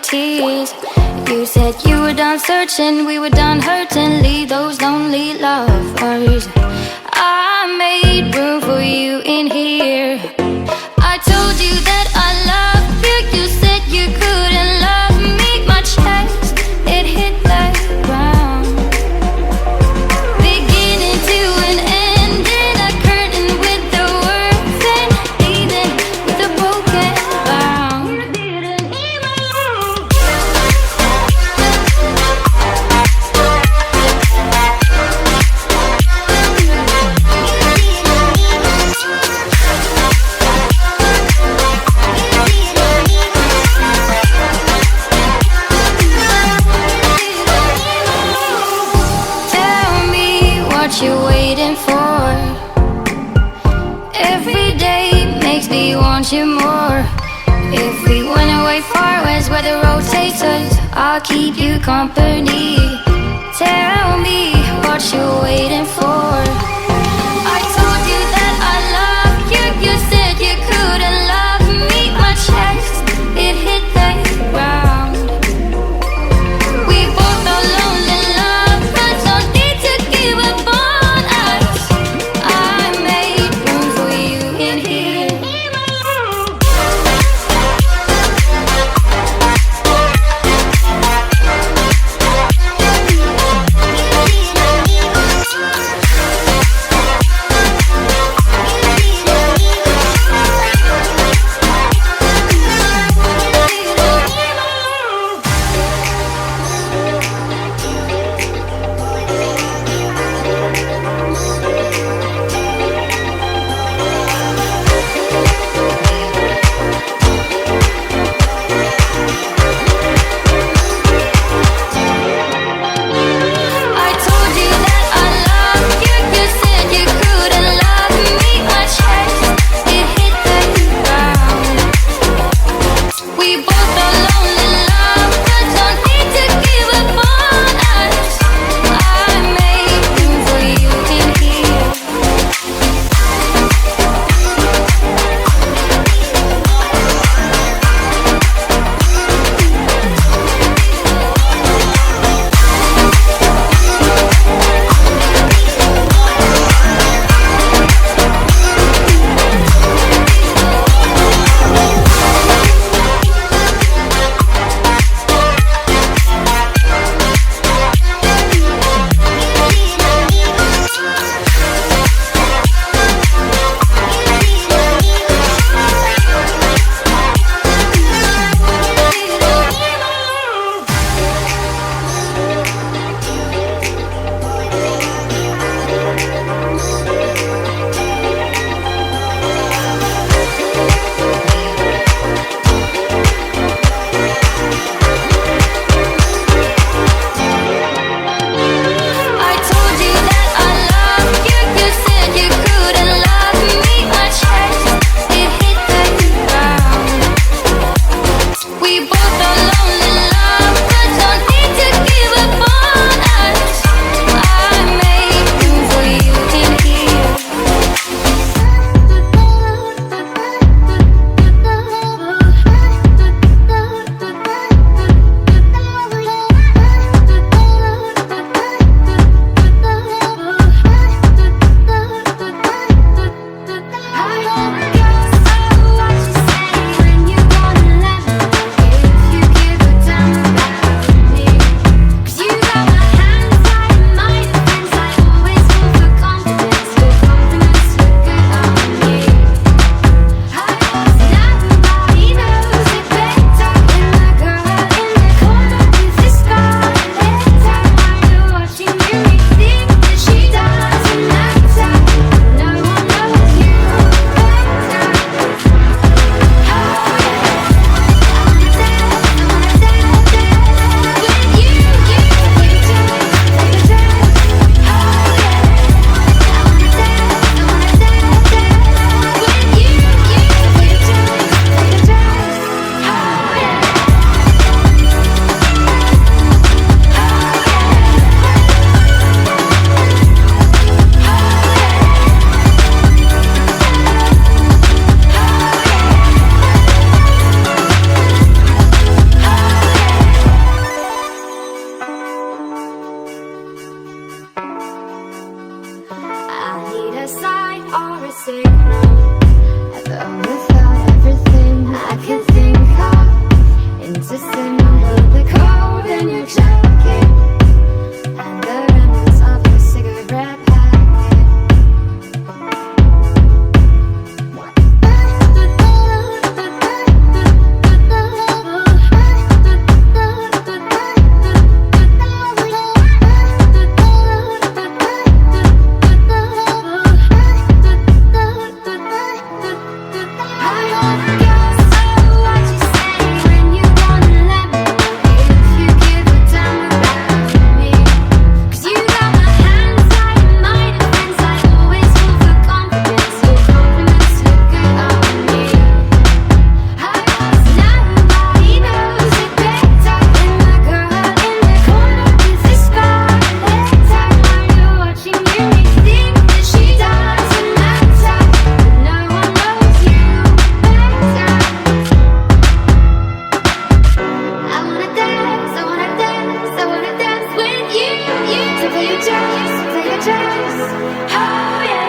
tears. You said you were done searching, we were done hurting. Leave those lonely lovers. I made room for you in here. I told you that I love you. You said you couldn't love me. My chest, it hit the ground. Beginning to an ending, a curtain with the words and leaving with a broken bound. Tell me what you're waiting for. Every day makes me want you more. If we went away far west where the road takes us, I'll keep you company. Tell me what you're waiting for. I told you that I love you. You said you couldn't love me. My chest, it hit the ground. We both are lonely lovers, don't need to give up on us. I made room for you in here. signal. I've overthought everything I can think of. Into symbol the code in your jacket and the remnants of your cigarette packet. Oh yeah.